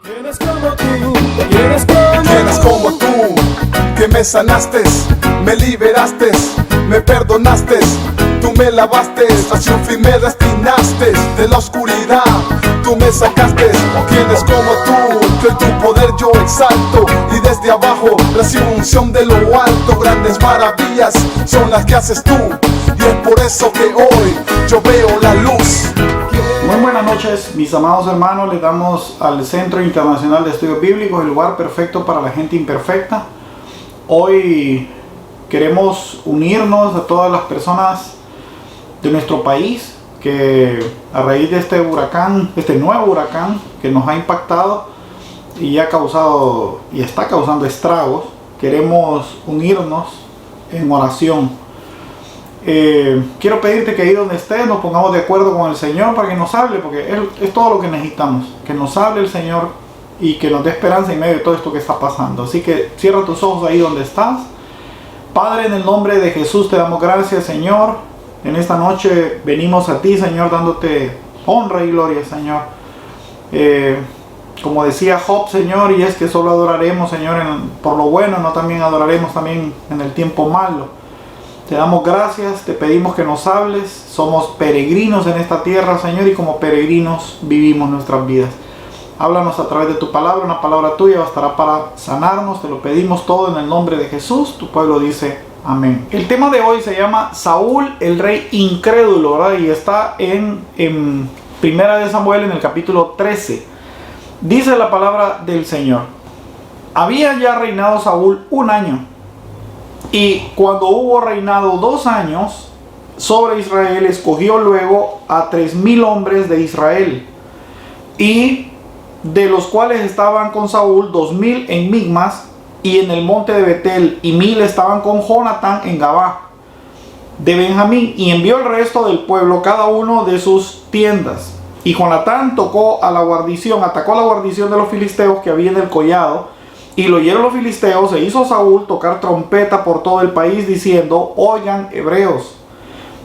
¿Quién es como tú? ¿Quién es como tú? Que me sanaste, me liberaste, me perdonaste, tú me lavaste, hacia un fin me destinaste de la oscuridad, tú me sacaste. ¿Quién es como tú? Que tu poder yo exalto y desde abajo recibo unción de lo alto. Grandes maravillas son las que haces tú y es por eso que hoy yo veo la luz. Muy buenas noches, mis amados hermanos. Les damos al Centro Internacional de Estudios Bíblicos, el lugar perfecto para la gente imperfecta. Hoy queremos unirnos a todas las personas de nuestro país que a raíz de este huracán, este nuevo huracán que nos ha impactado y ha causado y está causando estragos, queremos unirnos en oración. Quiero pedirte que ahí donde estés nos pongamos de acuerdo con el Señor para que nos hable, porque es todo lo que necesitamos, que nos hable el Señor y que nos dé esperanza en medio de todo esto que está pasando. Así que cierra tus ojos ahí donde estás. Padre, en el nombre de Jesús te damos gracias, Señor. En esta noche venimos a ti, Señor, dándote honra y gloria, Señor. Como decía Job, Señor, y es que solo adoraremos, Señor, por lo bueno, no también adoraremos también en el tiempo malo. Te damos gracias, te pedimos que nos hables. Somos peregrinos en esta tierra, Señor, y como peregrinos vivimos nuestras vidas. Háblanos a través de tu palabra, una palabra tuya bastará para sanarnos. Te lo pedimos todo en el nombre de Jesús. Tu pueblo dice amén. El tema de hoy se llama Saúl, el rey incrédulo, ¿verdad? Y está en Primera de Samuel, en el capítulo 13. Dice la palabra del Señor: había ya reinado Saúl 1 año. Y cuando hubo reinado 2 años sobre Israel, escogió luego a 3,000 hombres de Israel, y de los cuales estaban con Saúl 2,000 en Migmas y en el monte de Betel, y 1,000 estaban con Jonatán en Gabá de Benjamín, y envió el resto del pueblo, cada uno de sus tiendas. Y Jonatán atacó a la guarnición de los filisteos que había en el collado. Y lo oyeron los filisteos, e hizo Saúl tocar trompeta por todo el país, diciendo: oigan, hebreos.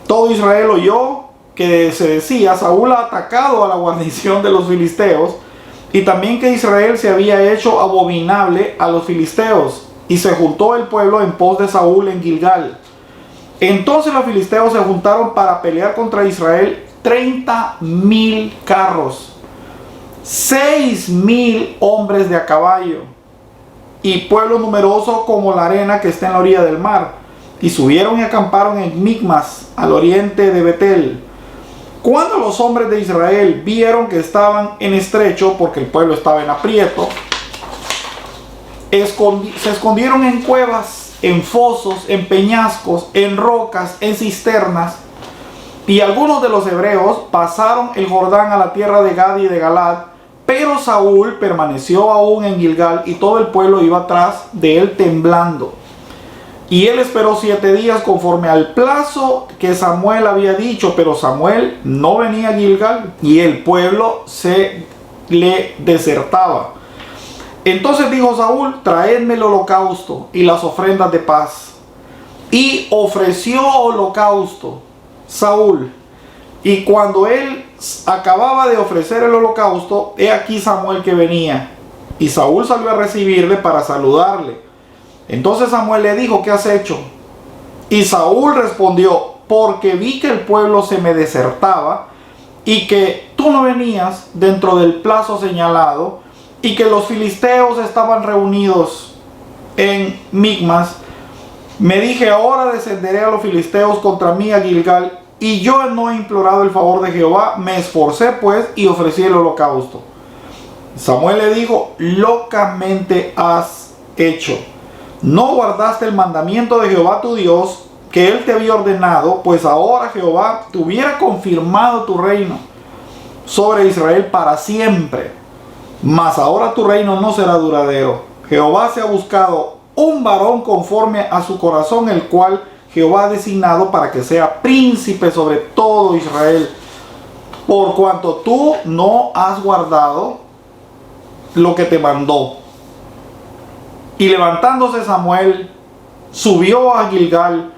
Todo Israel oyó que se decía: Saúl ha atacado a la guarnición de los filisteos, y también que Israel se había hecho abominable a los filisteos. Y se juntó el pueblo en pos de Saúl en Gilgal. Entonces los filisteos se juntaron para pelear contra Israel 30,000 carros, 6,000 hombres de a caballo, y pueblo numeroso como la arena que está en la orilla del mar. Y subieron y acamparon en Migmas, al oriente de Betel. Cuando los hombres de Israel vieron que estaban en estrecho, porque el pueblo estaba en aprieto, se escondieron en cuevas, en fosos, en peñascos, en rocas, en cisternas. Y algunos de los hebreos pasaron el Jordán a la tierra de Gad y de Galad. Pero Saúl permaneció aún en Gilgal, y todo el pueblo iba atrás de él temblando. Y él esperó 7 días conforme al plazo que Samuel había dicho, pero Samuel no venía a Gilgal, y el pueblo se le desertaba. Entonces dijo Saúl: traedme el holocausto y las ofrendas de paz. Y ofreció holocausto Saúl. Y cuando él acababa de ofrecer el holocausto, he aquí Samuel que venía. Y Saúl salió a recibirle para saludarle. Entonces Samuel le dijo: ¿qué has hecho? Y Saúl respondió: porque vi que el pueblo se me desertaba, y que tú no venías dentro del plazo señalado, y que los filisteos estaban reunidos en Migmas. Me dije: ahora descenderé a los filisteos contra mí a Gilgal. Y yo no he implorado el favor de Jehová. Me esforcé pues y ofrecí el holocausto. Samuel le dijo: locamente has hecho. No guardaste el mandamiento de Jehová tu Dios, que él te había ordenado, pues ahora Jehová te hubiera confirmado tu reino sobre Israel para siempre. Mas ahora tu reino no será duradero. Jehová se ha buscado un varón conforme a su corazón, el cual Jehová ha designado para que sea príncipe sobre todo Israel, por cuanto tú no has guardado lo que te mandó. Y levantándose Samuel, subió a Gilgal,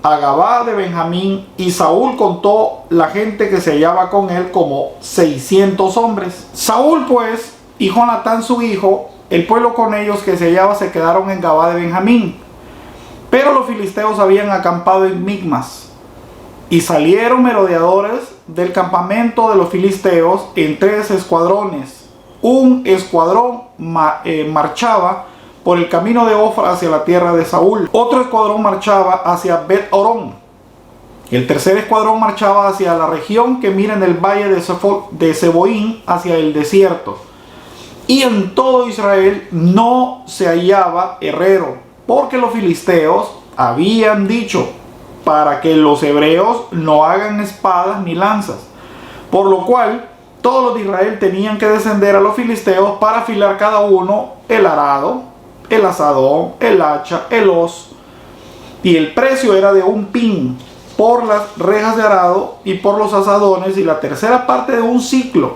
a Gabá de Benjamín, y Saúl contó la gente que se hallaba con él como 600 hombres. Saúl pues y Jonatán su hijo, el pueblo con ellos que se hallaba, se quedaron en Gabá de Benjamín. Pero los filisteos habían acampado en Micmas, y salieron merodeadores del campamento de los filisteos en 3 escuadrones. Un escuadrón marchaba por el camino de Ofra hacia la tierra de Saúl. Otro escuadrón marchaba hacia Bet-Orón. El tercer escuadrón marchaba hacia la región que mira en el valle de Seboín, hacia el desierto. Y en todo Israel no se hallaba herrero, porque los filisteos habían dicho, para que los hebreos no hagan espadas ni lanzas. Por lo cual, todos los de Israel tenían que descender a los filisteos para afilar cada uno el arado, el azadón, el hacha, el hoz. Y el precio era de 1 pin por las rejas de arado y por los azadones, y la tercera parte de 1 siclo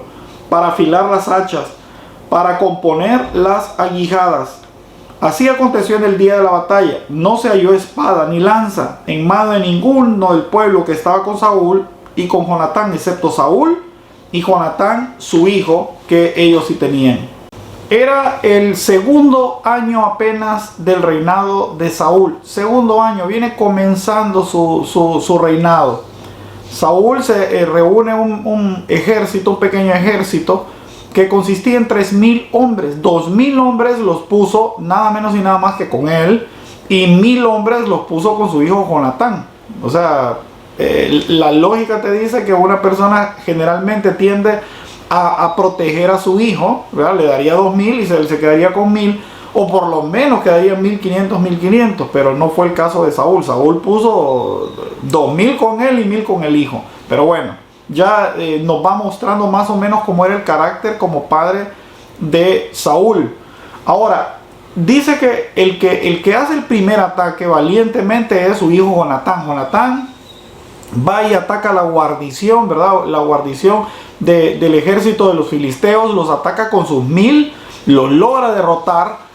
para afilar las hachas, para componer las aguijadas. Así aconteció en el día de la batalla. No se halló espada ni lanza en mano de ninguno del pueblo que estaba con Saúl y con Jonatán, excepto Saúl y Jonatán su hijo, que ellos sí tenían. Era el segundo año apenas del reinado de Saúl. Segundo año, viene comenzando su reinado. Saúl se reúne un ejército, un pequeño ejército, que consistía en 3,000 hombres. 2,000 hombres los puso nada menos y nada más que con él, y 1,000 hombres los puso con su hijo Jonatán. O sea, la lógica te dice que una persona generalmente tiende a proteger a su hijo, ¿verdad? Le daría 2,000 y se quedaría con 1,000, o por lo menos quedarían 1,500, pero no fue el caso de Saúl. Saúl puso 2,000 con él y 1,000 con el hijo. Pero bueno, ya nos va mostrando más o menos cómo era el carácter como padre de Saúl. Ahora, dice que el que hace el primer ataque valientemente es su hijo Jonatán. Jonatán va y ataca la guarnición, ¿verdad? La guarnición del ejército de los filisteos, los ataca con sus 1,000, los logra derrotar,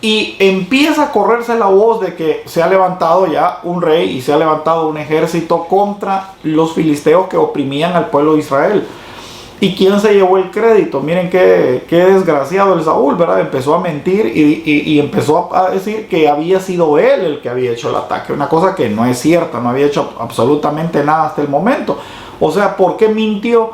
y empieza a correrse la voz de que se ha levantado ya un rey y se ha levantado un ejército contra los filisteos que oprimían al pueblo de Israel. ¿Y quién se llevó el crédito? Miren qué desgraciado el Saúl, ¿verdad? Empezó a mentir y empezó a decir que había sido él el que había hecho el ataque. Una cosa que no es cierta, no había hecho absolutamente nada hasta el momento. O sea, ¿por qué mintió?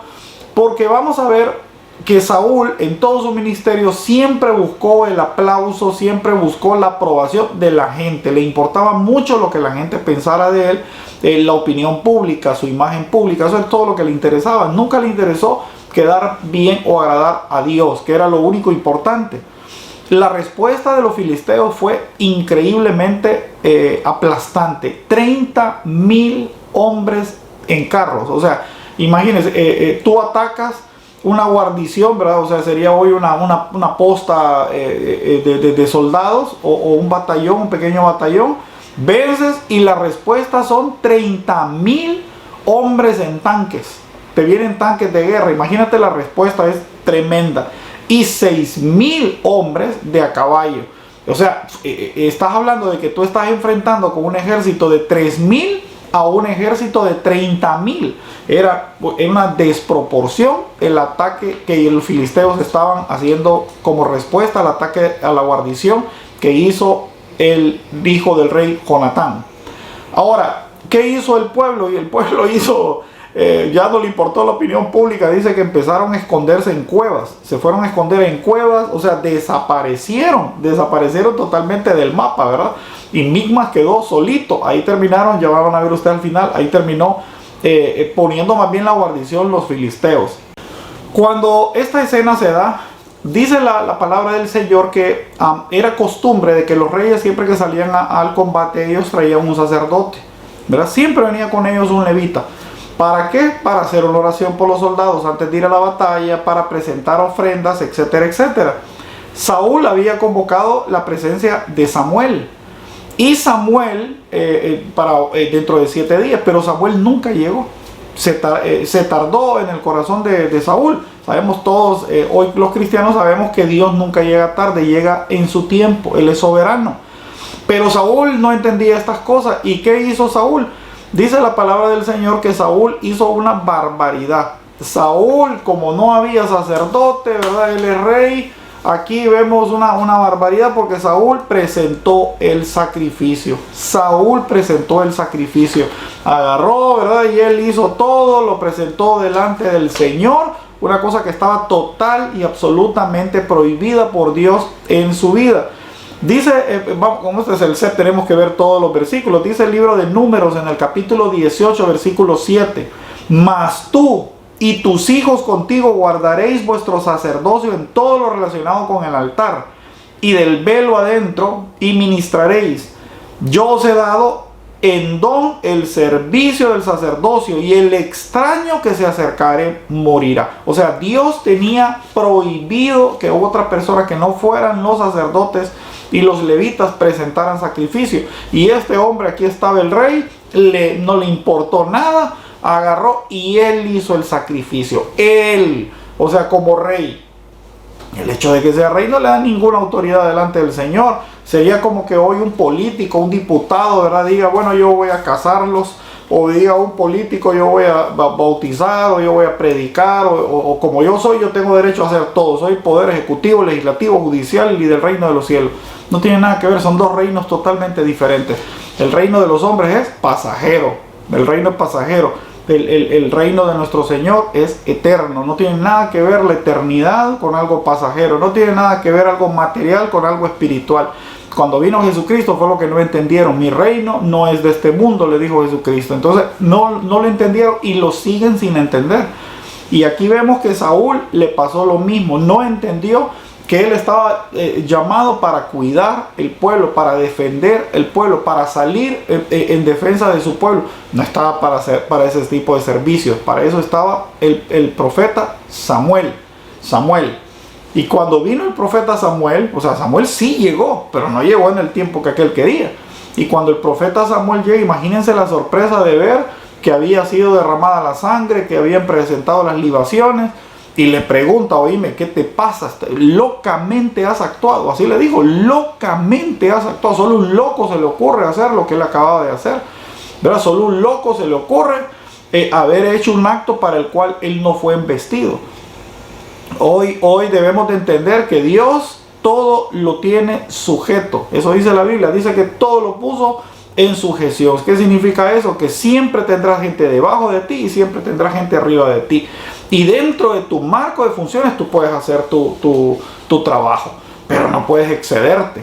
Porque vamos a ver que Saúl en todo su ministerio siempre buscó el aplauso, siempre buscó la aprobación de la gente. Le importaba mucho lo que la gente pensara de él, la opinión pública, su imagen pública. Eso es todo lo que le interesaba. Nunca le interesó quedar bien o agradar a Dios, que era lo único importante. La respuesta de los filisteos fue increíblemente aplastante. 30,000 hombres en carros. O sea, imagínense, tú atacas una guarnición, ¿verdad? O sea, sería hoy una posta de soldados o un batallón, un pequeño batallón. Vences y la respuesta son 30,000 hombres en tanques. Te vienen tanques de guerra. Imagínate, la respuesta es tremenda. Y 6,000 hombres de a caballo. O sea, estás hablando de que tú estás enfrentando con un ejército de 3,000 a un ejército de 30,000. Era una desproporción el ataque que los filisteos estaban haciendo como respuesta al ataque a la guarnición que hizo el hijo del rey Jonatán. Ahora, ¿qué hizo el pueblo? Y el pueblo hizo, ya no le importó la opinión pública. Dice que empezaron a esconderse en cuevas. Se fueron a esconder en cuevas, o sea, desaparecieron totalmente del mapa, ¿verdad? Y Micmas quedó solito. Ahí terminaron, ya van a ver usted al final, ahí terminó poniendo más bien la guarnición los filisteos. Cuando esta escena se da, dice la palabra del Señor que era costumbre de que los reyes, siempre que salían al combate, ellos traían un sacerdote, ¿verdad? Siempre venía con ellos un levita. ¿Para qué? Para hacer una oración por los soldados antes de ir a la batalla, para presentar ofrendas, etcétera, etcétera. Saúl había convocado la presencia de Samuel. Y Samuel, dentro de 7 días, pero Samuel nunca llegó. Se tardó en el corazón de Saúl. Sabemos todos, hoy los cristianos sabemos que Dios nunca llega tarde, llega en su tiempo, Él es soberano. Pero Saúl no entendía estas cosas. ¿Y qué hizo Saúl? Dice la palabra del Señor que Saúl hizo una barbaridad. Saúl, como no había sacerdote, ¿verdad? Él es rey. aquí vemos una barbaridad, porque Saúl presentó el sacrificio. Saúl presentó el sacrificio. Agarró, ¿verdad? Y él hizo todo, lo presentó delante del Señor. Una cosa que estaba total y absolutamente prohibida por Dios en su vida. Dice, como este es el set, tenemos que ver todos los versículos. Dice el libro de Números en el capítulo 18, versículo 7. Mas tú y tus hijos contigo guardaréis vuestro sacerdocio en todo lo relacionado con el altar y del velo adentro, y ministraréis. Yo os he dado en don el servicio del sacerdocio, y el extraño que se acercare morirá. O sea, Dios tenía prohibido que otra persona que no fueran los sacerdotes y los levitas presentaran sacrificio. Y este hombre, aquí estaba el rey, no le importó nada, agarró y él hizo el sacrificio. Él, o sea, como rey. El hecho de que sea rey no le da ninguna autoridad delante del Señor. Sería como que hoy un político, un diputado, ¿verdad?, diga, bueno, yo voy a casarlos, o diga un político, yo voy a bautizar, o yo voy a predicar, o como yo soy, yo tengo derecho a hacer todo. Soy poder ejecutivo, legislativo, judicial y del reino de los cielos. No tiene nada que ver, son dos reinos totalmente diferentes. El reino de los hombres es pasajero, el reino es pasajero. El reino de nuestro Señor es eterno. No tiene nada que ver la eternidad con algo pasajero. No tiene nada que ver algo material con algo espiritual. Cuando vino Jesucristo fue lo que no entendieron. Mi reino no es de este mundo, le dijo Jesucristo. Entonces no lo entendieron y lo siguen sin entender. Y aquí vemos que Saúl le pasó lo mismo. No entendió que él estaba llamado para cuidar el pueblo, para defender el pueblo, para salir en defensa de su pueblo. No estaba para ese tipo de servicios. Para eso estaba el profeta Samuel. Y cuando vino el profeta Samuel, o sea, Samuel sí llegó, pero no llegó en el tiempo que aquel quería. Y cuando el profeta Samuel llega, imagínense la sorpresa de ver que había sido derramada la sangre, que habían presentado las libaciones. Y le pregunta, oíme, ¿qué te pasa? Locamente has actuado. Así le dijo, locamente has actuado. Solo un loco se le ocurre hacer lo que él acababa de hacer, ¿verdad? Solo un loco se le ocurre haber hecho un acto para el cual él no fue embestido. Hoy debemos de entender que Dios todo lo tiene sujeto. Eso dice la Biblia. Dice que todo lo puso en sujeción. ¿Qué significa eso? Que siempre tendrás gente debajo de ti y siempre tendrás gente arriba de ti. Y dentro de tu marco de funciones tú puedes hacer tu trabajo, pero no puedes excederte,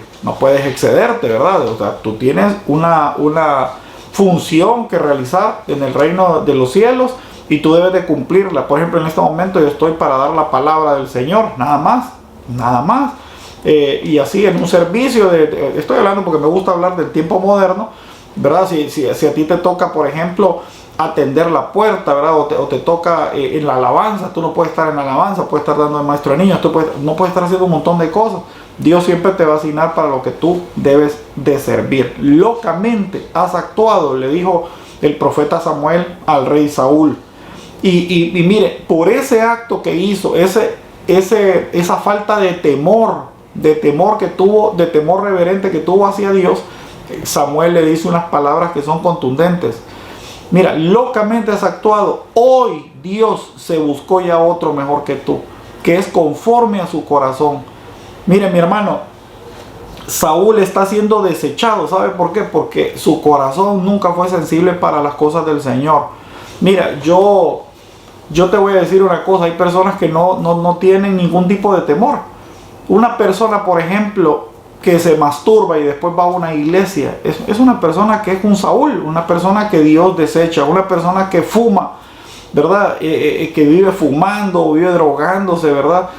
¿verdad? O sea, tú tienes una función que realizar en el reino de los cielos y tú debes de cumplirla. Por ejemplo, en este momento yo estoy para dar la palabra del Señor, nada más. Y así en un servicio, estoy hablando porque me gusta hablar del tiempo moderno, ¿verdad? Si a ti te toca, por ejemplo, atender la puerta, ¿verdad? O te toca en la alabanza, tú no puedes estar en la alabanza, puedes estar dando de maestro de niños, no puedes estar haciendo un montón de cosas. Dios siempre te va a asignar para lo que tú debes de servir. Locamente has actuado, le dijo el profeta Samuel al rey Saúl. Y mire, por ese acto que hizo, esa falta de temor que tuvo, de temor reverente que tuvo hacia Dios, Samuel le dice unas palabras que son contundentes. Mira, locamente has actuado. Hoy Dios se buscó ya otro mejor que tú, que es conforme a su corazón. Mire, mi hermano, Saúl está siendo desechado. ¿Sabe por qué? Porque su corazón nunca fue sensible para las cosas del Señor. Mira, yo te voy a decir una cosa. Hay personas que no tienen ningún tipo de temor. Una persona, por ejemplo, que se masturba y después va a una iglesia, es una persona que es un Saúl, una persona que Dios desecha, una persona que fuma, ¿verdad? Que vive fumando o vive drogándose, ¿verdad?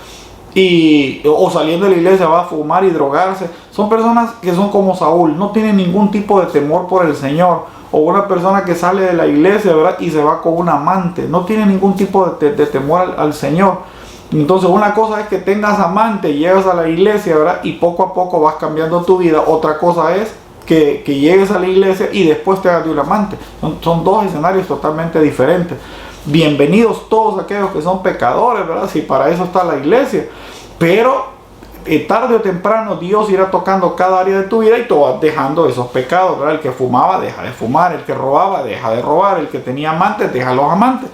O saliendo de la iglesia va a fumar y drogarse. Son personas que son como Saúl, no tienen ningún tipo de temor por el Señor. O una persona que sale de la iglesia, ¿verdad?, y se va con un amante, no tiene ningún tipo de temor al Señor. Entonces una cosa es que tengas amante, llegas a la iglesia, ¿verdad?, y poco a poco vas cambiando tu vida. Otra cosa es que llegues a la iglesia y después te hagas de un amante. Son dos escenarios totalmente diferentes. Bienvenidos todos aquellos que son pecadores, ¿verdad? Si para eso está la iglesia. Pero tarde o temprano Dios irá tocando cada área de tu vida y tú vas dejando esos pecados, ¿verdad? El que fumaba, deja de fumar. El que robaba, deja de robar. El que tenía amantes, deja los amantes.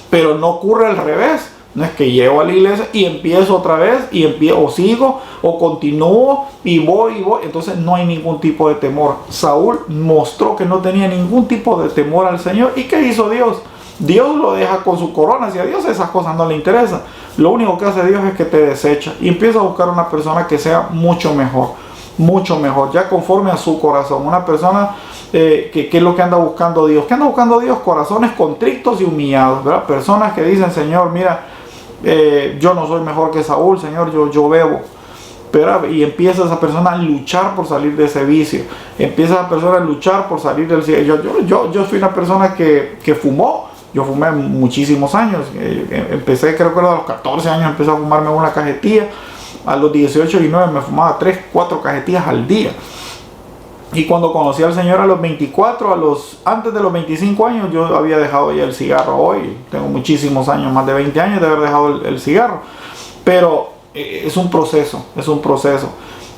Pero no ocurre al revés. No es que llego a la iglesia y empiezo otra vez o sigo o continúo y voy. Entonces no hay ningún tipo de temor. Saúl mostró que no tenía ningún tipo de temor al Señor. ¿Y qué hizo Dios? Dios lo deja con su corona. Si a Dios esas cosas no le interesan, lo único que hace Dios es que te desecha y empieza a buscar una persona que sea mucho mejor, ya conforme a su corazón. Una persona que es lo que anda buscando Dios. ¿Qué anda buscando Dios? Corazones contritos y humillados, ¿verdad? Personas que dicen, Señor, mira, yo no soy mejor que Saúl, Señor, yo bebo. Pero, y empieza esa persona a luchar por salir de ese vicio. Empieza esa persona a luchar por salir del vicio. Yo fui una persona que fumó. Yo fumé muchísimos años. Empecé, creo que a los 14 años empecé a fumarme una cajetilla. A los 18 y 9 me fumaba 3, 4 cajetillas al día. Y cuando conocí al Señor a los 24, antes de los 25 años, yo había dejado ya el cigarro. Hoy tengo muchísimos años, más de 20 años de haber dejado el cigarro. Pero es un proceso.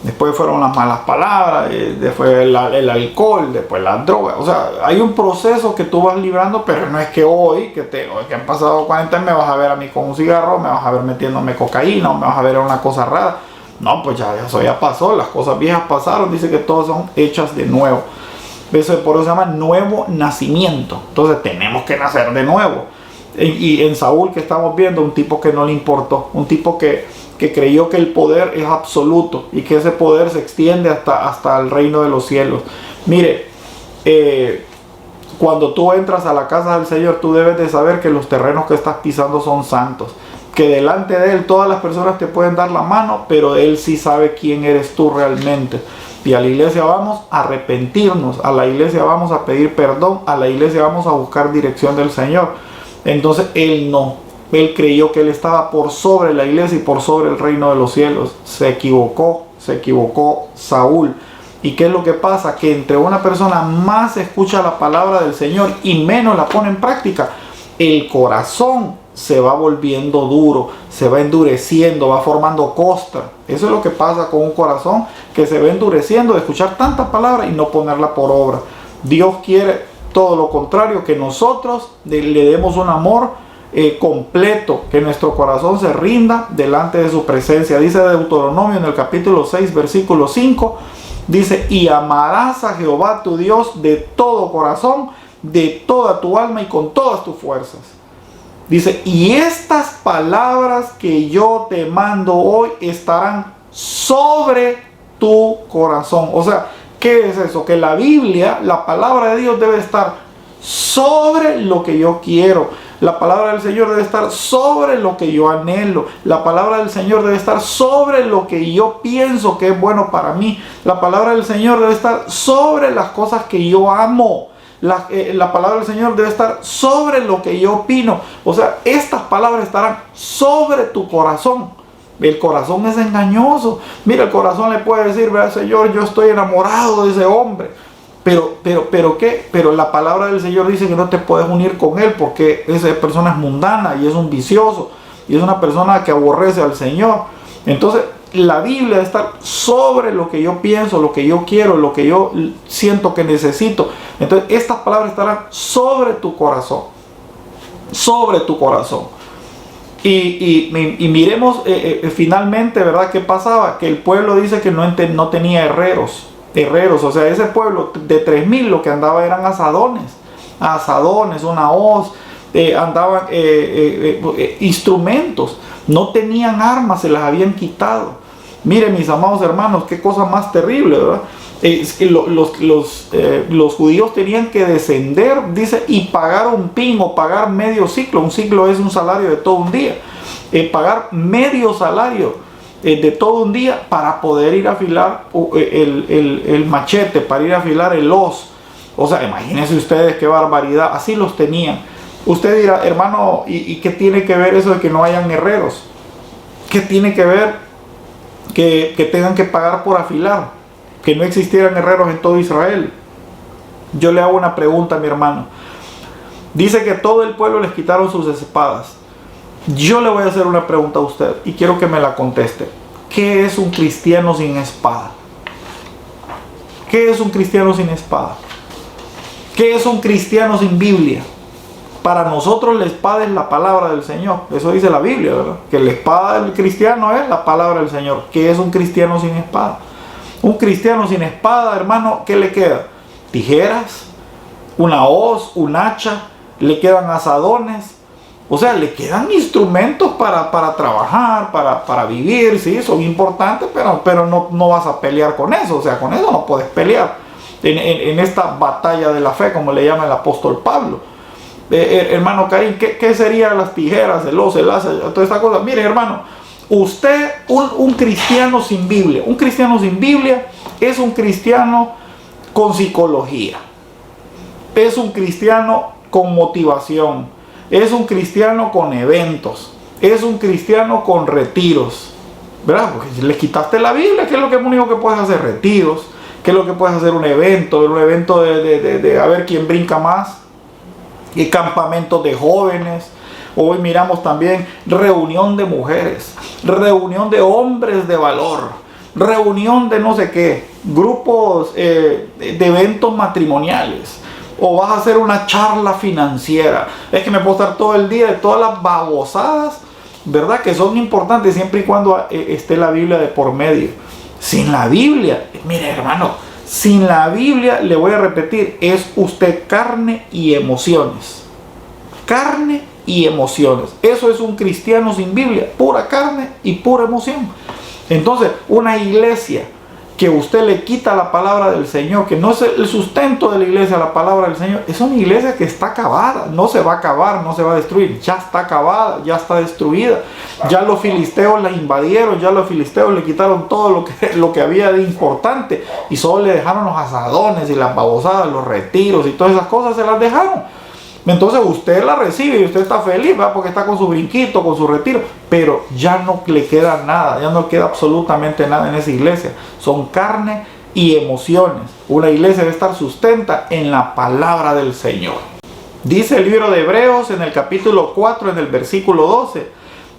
Después fueron las malas palabras, después el alcohol, después las drogas. O sea, hay un proceso que tú vas librando, pero no es que hoy, que han pasado 40 años, me vas a ver a mí con un cigarro, me vas a ver metiéndome cocaína, o me vas a ver una cosa rara. No, pues ya eso ya pasó, las cosas viejas pasaron, dice que todas son hechas de nuevo. Eso por eso se llama nuevo nacimiento. Entonces tenemos que nacer de nuevo. Y en Saúl, que estamos viendo, un tipo que no le importó, un tipo que creyó que el poder es absoluto y que ese poder se extiende hasta el reino de los cielos. Mire, cuando tú entras a la casa del Señor, tú debes de saber que los terrenos que estás pisando son santos, que delante de Él todas las personas te pueden dar la mano, pero Él sí sabe quién eres tú realmente. Y a la iglesia vamos a arrepentirnos, a la iglesia vamos a pedir perdón, a la iglesia vamos a buscar dirección del Señor. Entonces Él creyó que Él estaba por sobre la iglesia y por sobre el reino de los cielos. Se equivocó Saúl. ¿Y qué es lo que pasa? Que entre una persona más escucha la palabra del Señor y menos la pone en práctica, el corazón se va volviendo duro, se va endureciendo, va formando costra. Eso es lo que pasa con un corazón que se va endureciendo de escuchar tantas palabras y no ponerla por obra. Dios quiere todo lo contrario, que nosotros le demos un amor completo, que nuestro corazón se rinda delante de su presencia. Dice Deuteronomio en el capítulo 6, versículo 5, dice: y amarás a Jehová tu Dios de todo corazón, de toda tu alma y con todas tus fuerzas. Dice: y estas palabras que yo te mando hoy estarán sobre tu corazón. O sea, ¿qué es eso? Que la Biblia, la palabra de Dios, debe estar sobre lo que yo quiero. La palabra del Señor debe estar sobre lo que yo anhelo. La palabra del Señor debe estar sobre lo que yo pienso que es bueno para mí. La palabra del Señor debe estar sobre las cosas que yo amo. La palabra del Señor debe estar sobre lo que yo opino. O sea, estas palabras estarán sobre tu corazón. El corazón es engañoso. Mira, el corazón le puede decir: vea, Señor, yo estoy enamorado de ese hombre. Pero ¿qué? Pero la palabra del Señor dice que no te puedes unir con él, porque esa persona es mundana y es un vicioso y es una persona que aborrece al Señor. Entonces la Biblia debe estar sobre lo que yo pienso, lo que yo quiero, lo que yo siento que necesito. Entonces estas palabras estarán sobre tu corazón, sobre tu corazón. Y miremos finalmente, ¿verdad?, qué pasaba. Que el pueblo dice que no tenía herreros. O sea, ese pueblo de 3,000 lo que andaba eran asadones, una hoz, andaban instrumentos, no tenían armas, se las habían quitado. Miren, mis amados hermanos, qué cosa más terrible, ¿verdad? Los judíos tenían que descender, dice, y pagar un pin o pagar medio ciclo. Un ciclo es un salario de todo un día. Pagar medio salario de todo un día para poder ir a afilar el machete, para ir a afilar el hoz. O sea, imagínense ustedes qué barbaridad. Así los tenían. Usted dirá: hermano, ¿y qué tiene que ver eso de que no hayan herreros? ¿Qué tiene que ver que tengan que pagar por afilar? Que no existieran herreros en todo Israel. Yo le hago una pregunta, mi hermano. Dice que todo el pueblo les quitaron sus espadas. Yo le voy a hacer una pregunta a usted y quiero que me la conteste. ¿Qué es un cristiano sin espada? ¿Qué es un cristiano sin espada? ¿Qué es un cristiano sin Biblia? Para nosotros la espada es la palabra del Señor. Eso dice la Biblia, ¿verdad? Que la espada del cristiano es la palabra del Señor. ¿Qué es un cristiano sin espada? Un cristiano sin espada, hermano, ¿qué le queda? Tijeras, una hoz, un hacha, le quedan azadones. O sea, le quedan instrumentos para trabajar, para vivir, sí, son importantes, pero no vas a pelear con eso. O sea, con eso no puedes pelear en esta batalla de la fe, como le llama el apóstol Pablo. Hermano Karim, ¿qué serían las tijeras, el hoz, el hacha, toda esta cosa? Mire, hermano, usted, un cristiano sin Biblia, un cristiano sin Biblia es un cristiano con psicología, es un cristiano con motivación, es un cristiano con eventos, es un cristiano con retiros, ¿verdad? Porque si le quitaste la Biblia, ¿qué es lo único que puedes hacer? Retiros. ¿Qué es lo que puedes hacer? Un evento de a ver quién brinca más. Y campamentos de jóvenes. Hoy miramos también reunión de mujeres, reunión de hombres de valor, reunión de no sé qué, grupos de eventos matrimoniales. O vas a hacer una charla financiera. Es que me puedo estar todo el día de todas las babosadas, ¿verdad? Que son importantes siempre y cuando esté la Biblia de por medio. Sin la Biblia, mire hermano, sin la Biblia, le voy a repetir, es usted carne y emociones. Carne y emociones. Eso es un cristiano sin Biblia, pura carne y pura emoción. Entonces, una iglesia que usted le quita la palabra del Señor, que no es el sustento de la iglesia, la palabra del Señor, es una iglesia que está acabada, no se va a acabar, no se va a destruir, ya está acabada, ya está destruida. Ya los filisteos la invadieron, ya los filisteos le quitaron todo lo que había de importante y solo le dejaron los asadones y las babosadas, los retiros y todas esas cosas se las dejaron. Entonces usted la recibe y usted está feliz, ¿verdad? Porque está con su brinquito, con su retiro, pero ya no le queda nada, ya no queda absolutamente nada en esa iglesia. Son carne y emociones. Una iglesia debe estar sustenta en la palabra del Señor. Dice el libro de Hebreos en el capítulo 4, en el versículo 12,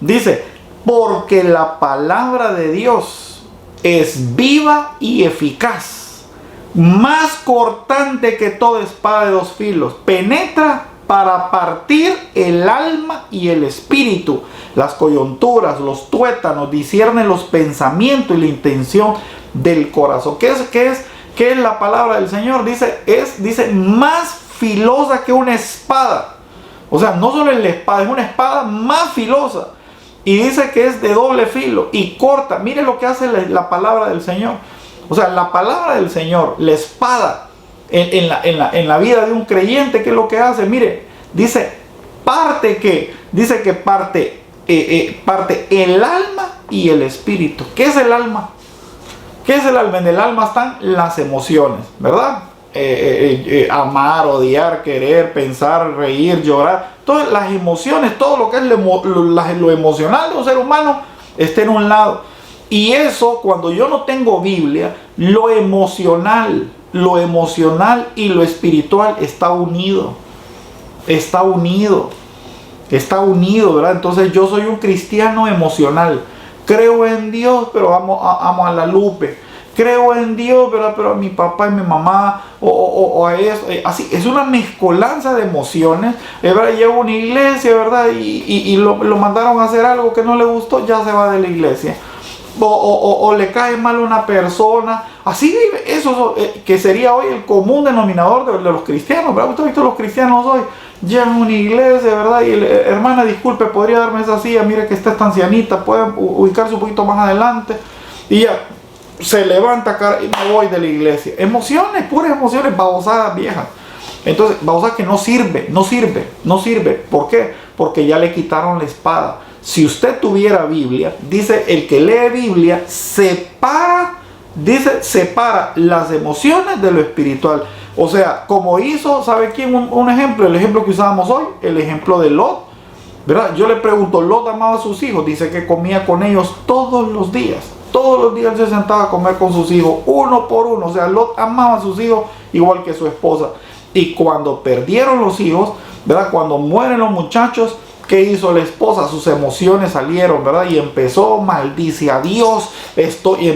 dice, porque la palabra de Dios es viva y eficaz, más cortante que toda espada de dos filos, penetra para partir el alma y el espíritu, las coyunturas, los tuétanos, discierne los pensamientos y la intención del corazón. ¿Qué es la palabra del Señor? Dice más filosa que una espada. O sea, no solo es la espada, es una espada más filosa. Y dice que es de doble filo y corta. Mire lo que hace la palabra del Señor. O sea, la palabra del Señor, la espada, en la vida de un creyente, ¿qué es lo que hace? Mire, parte el alma y el espíritu. ¿Qué es el alma? ¿Qué es el alma? En el alma están las emociones, ¿verdad? Amar, odiar, querer, pensar, reír, llorar. Todas las emociones, todo lo que es lo emocional de un ser humano está en un lado. Y eso, cuando yo no tengo Biblia, lo emocional y lo espiritual está unido, ¿verdad? Entonces yo soy un cristiano emocional. Creo en Dios, pero amo a la Lupe. Creo en Dios, ¿verdad? Pero a mi papá y mi mamá, o a eso, así, es una mezcolanza de emociones, ¿verdad? Llega a una iglesia, ¿verdad? Y lo mandaron a hacer algo que no le gustó, ya se va de la iglesia. O le cae mal a una persona. Así vive eso, que sería hoy el común denominador de los cristianos, ¿verdad? Usted ha visto los cristianos hoy, llegan a una iglesia, ¿verdad? Y hermana, disculpe, ¿podría darme esa silla? Mire que está esta ancianita, puede ubicarse un poquito más adelante. Y ya se levanta, cara, y me voy de la iglesia. Emociones, puras emociones, babosadas viejas. Entonces, babosadas que no sirve. ¿Por qué? Porque ya le quitaron la espada. Si usted tuviera Biblia, dice, el que lee Biblia separa las emociones de lo espiritual. O sea, como hizo, ¿sabe quién? Un ejemplo, el ejemplo que usábamos hoy, el ejemplo de Lot, ¿verdad? Yo le pregunto, ¿Lot amaba a sus hijos? Dice que comía con ellos todos los días. Todos los días se sentaba a comer con sus hijos, uno por uno. O sea, Lot amaba a sus hijos igual que su esposa. Y cuando perdieron los hijos, ¿verdad? Cuando mueren los muchachos, ¿qué hizo la esposa? Sus emociones salieron, ¿verdad? Y empezó, maldice a Dios, y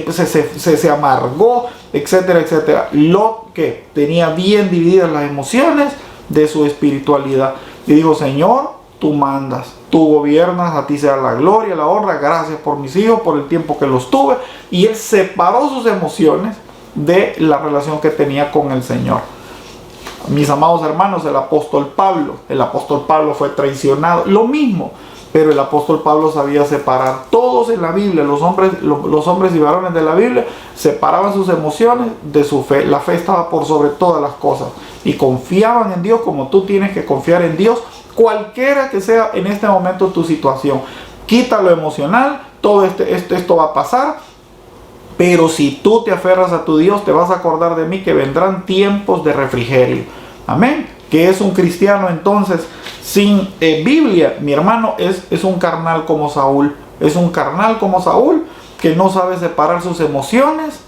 se amargó, etcétera, etcétera. Lot, que tenía bien divididas las emociones de su espiritualidad. y dijo: Señor, tú mandas, tú gobiernas, a ti sea la gloria, la honra, gracias por mis hijos, por el tiempo que los tuve. Y él separó sus emociones de la relación que tenía con el Señor. Mis amados hermanos, el apóstol Pablo fue traicionado, lo mismo, pero el apóstol Pablo sabía separar. Todos en la Biblia, los hombres y varones de la Biblia, separaban sus emociones de su fe. La fe estaba por sobre todas las cosas y confiaban en Dios como tú tienes que confiar en Dios, cualquiera que sea en este momento tu situación. Quita lo emocional, todo esto va a pasar, pero si tú te aferras a tu Dios, te vas a acordar de mí que vendrán tiempos de refrigerio. Amén. Que es un cristiano entonces sin Biblia, mi hermano, es un carnal como Saúl. Es un carnal como Saúl que no sabe separar sus emociones,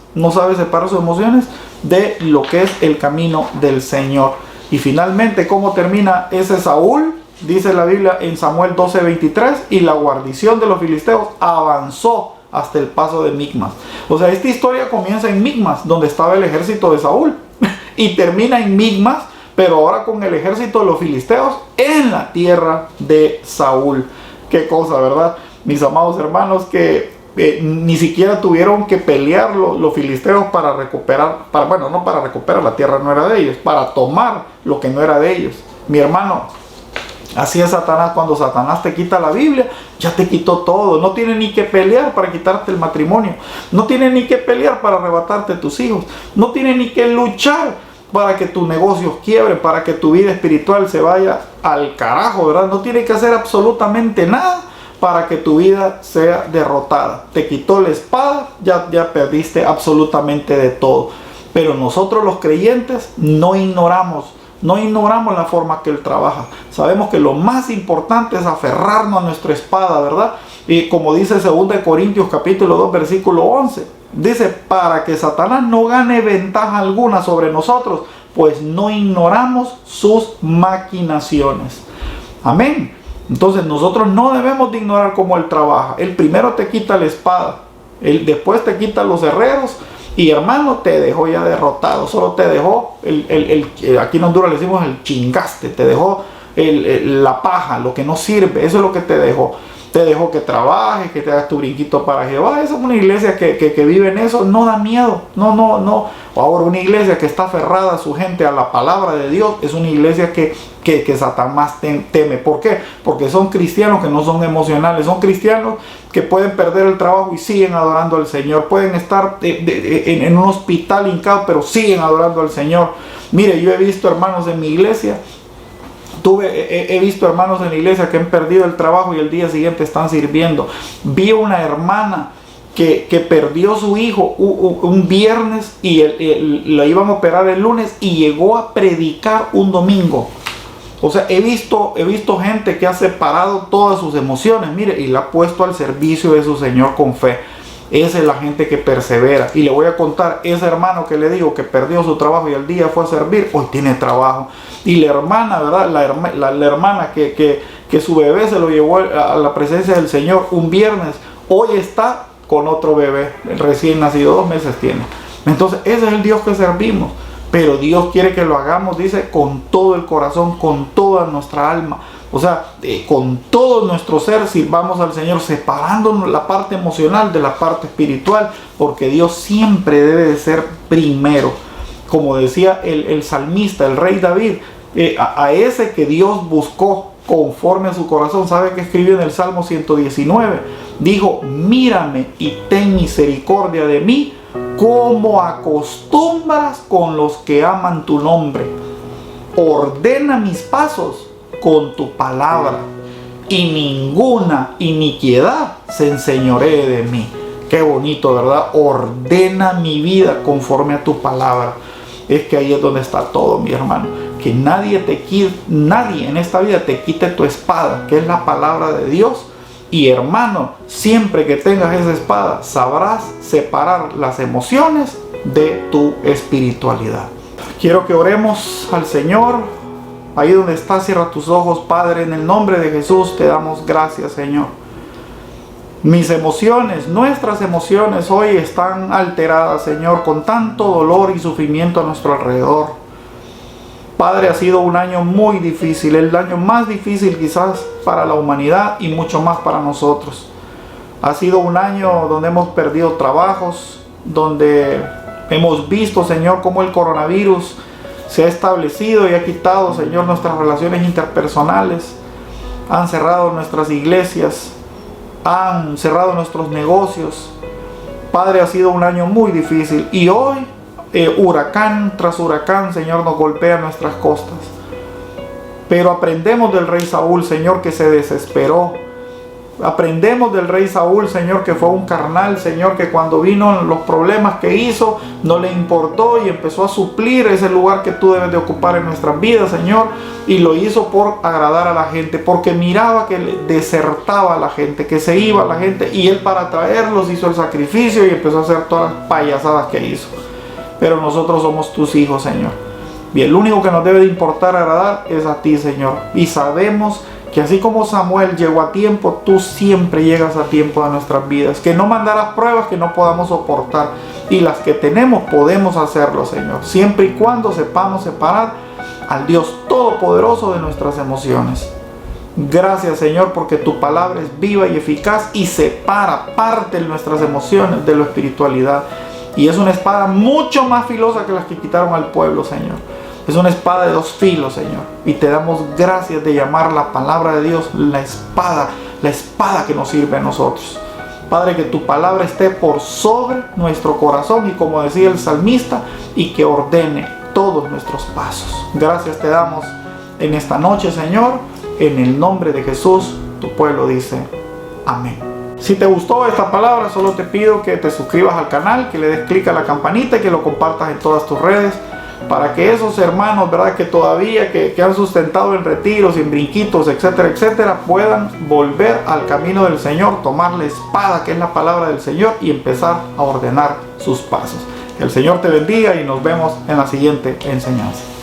de lo que es el camino del Señor. Y finalmente, ¿cómo termina ese Saúl? Dice la Biblia en Samuel 12:23, y la guarnición de los filisteos avanzó hasta el paso de Micmas. O sea, esta historia comienza en Micmas, donde estaba el ejército de Saúl, y termina en Micmas, pero ahora con el ejército de los filisteos en la tierra de Saúl. Qué cosa, ¿verdad? Mis amados hermanos, que ni siquiera tuvieron que pelear los filisteos para recuperar, no para recuperar, la tierra no era de ellos, para tomar lo que no era de ellos. Mi hermano, así es Satanás. Cuando Satanás te quita la Biblia, ya te quitó todo. No tiene ni que pelear para quitarte el matrimonio. No tiene ni que pelear para arrebatarte tus hijos. No tiene ni que luchar para que tus negocios quiebren, para que tu vida espiritual se vaya al carajo, ¿verdad? No tiene que hacer absolutamente nada para que tu vida sea derrotada. Te quitó la espada, ya perdiste absolutamente de todo. Pero nosotros los creyentes no ignoramos la forma que Él trabaja. Sabemos que lo más importante es aferrarnos a nuestra espada, ¿verdad? Y como dice 2 Corintios capítulo 2 versículo 11, dice: para que Satanás no gane ventaja alguna sobre nosotros, pues no ignoramos sus maquinaciones. Amén. Entonces nosotros no debemos de ignorar cómo Él trabaja. Él primero te quita la espada, Él después te quita los herreros, y hermano, te dejó ya derrotado. Solo te dejó aquí en Honduras le decimos el chingaste. Te dejó la paja, lo que no sirve. Eso es lo que te dejó. Te dejó que trabajes, que te hagas tu brinquito para Jehová. Esa es una iglesia que vive en eso. No da miedo. No. Ahora, una iglesia que está aferrada a su gente, a la palabra de Dios, es una iglesia que Satanás teme. ¿Por qué? Porque son cristianos que no son emocionales. Son cristianos que pueden perder el trabajo y siguen adorando al Señor. Pueden estar en un hospital hincado, pero siguen adorando al Señor. Mire, yo he visto hermanos en mi iglesia. He visto hermanos en la iglesia que han perdido el trabajo y el día siguiente están sirviendo. Vi una hermana que perdió su hijo un viernes y lo iban a operar el lunes y llegó a predicar un domingo. O sea, he visto gente que ha separado todas sus emociones, mire, y la ha puesto al servicio de su Señor con fe. Esa es la gente que persevera. Y le voy a contar, ese hermano que le digo que perdió su trabajo y al día fue a servir, hoy tiene trabajo. Y la hermana, ¿verdad? La hermana que su bebé se lo llevó a la presencia del Señor un viernes, hoy está con otro bebé, recién nacido, 2 meses tiene. Entonces, ese es el Dios que servimos. Pero Dios quiere que lo hagamos, dice, con todo el corazón, con toda nuestra alma. O sea, con todo nuestro ser sirvamos al Señor, separándonos la parte emocional de la parte espiritual, porque Dios siempre debe de ser primero. Como decía el salmista, el rey David, a ese que Dios buscó conforme a su corazón. ¿Sabe qué escribió en el Salmo 119? Dijo: mírame y ten misericordia de mí, como acostumbras con los que aman tu nombre. Ordena mis pasos con tu palabra, y ninguna iniquidad se enseñoree de mí. Qué bonito, ¿verdad? Ordena mi vida conforme a tu palabra. Es que ahí es donde está todo, mi hermano. Que nadie en esta vida te quite tu espada, que es la palabra de Dios. Y hermano, siempre que tengas esa espada, sabrás separar las emociones de tu espiritualidad. Quiero que oremos al Señor. Ahí donde estás, cierra tus ojos. Padre, en el nombre de Jesús te damos gracias, Señor. Mis emociones, nuestras emociones hoy están alteradas, Señor, con tanto dolor y sufrimiento a nuestro alrededor. Padre, ha sido un año muy difícil, el año más difícil quizás para la humanidad y mucho más para nosotros. Ha sido un año donde hemos perdido trabajos, donde hemos visto, Señor, cómo el coronavirus se ha establecido y ha quitado, Señor, nuestras relaciones interpersonales. Han cerrado nuestras iglesias, han cerrado nuestros negocios. Padre, ha sido un año muy difícil y hoy huracán tras huracán, Señor, nos golpea nuestras costas. Pero aprendemos del rey Saúl, Señor, que se desesperó. Aprendemos del rey Saúl, Señor, que fue un carnal, Señor, que cuando vino los problemas que hizo, no le importó y empezó a suplir ese lugar que tú debes de ocupar en nuestras vidas, Señor, y lo hizo por agradar a la gente, porque miraba que desertaba a la gente, que se iba a la gente, y él para traerlos hizo el sacrificio y empezó a hacer todas las payasadas que hizo. Pero nosotros somos tus hijos, Señor, y el único que nos debe de importar agradar es a ti, Señor, y sabemos que así como Samuel llegó a tiempo, tú siempre llegas a tiempo de nuestras vidas. Que no mandarás pruebas que no podamos soportar. Y las que tenemos podemos hacerlo, Señor. Siempre y cuando sepamos separar al Dios Todopoderoso de nuestras emociones. Gracias, Señor, porque tu palabra es viva y eficaz y separa parte de nuestras emociones de la espiritualidad. Y es una espada mucho más filosa que las que quitaron al pueblo, Señor. Es una espada de dos filos, Señor. Y te damos gracias de llamar la palabra de Dios la espada que nos sirve a nosotros. Padre, que tu palabra esté por sobre nuestro corazón y como decía el salmista, y que ordene todos nuestros pasos. Gracias te damos en esta noche, Señor. En el nombre de Jesús, tu pueblo dice amén. Si te gustó esta palabra, solo te pido que te suscribas al canal, que le des clic a la campanita y que lo compartas en todas tus redes, para que esos hermanos, ¿verdad?, que todavía que han sustentado en retiros, en brinquitos, etcétera, etcétera, puedan volver al camino del Señor, tomar la espada que es la palabra del Señor y empezar a ordenar sus pasos. Que el Señor te bendiga y nos vemos en la siguiente enseñanza.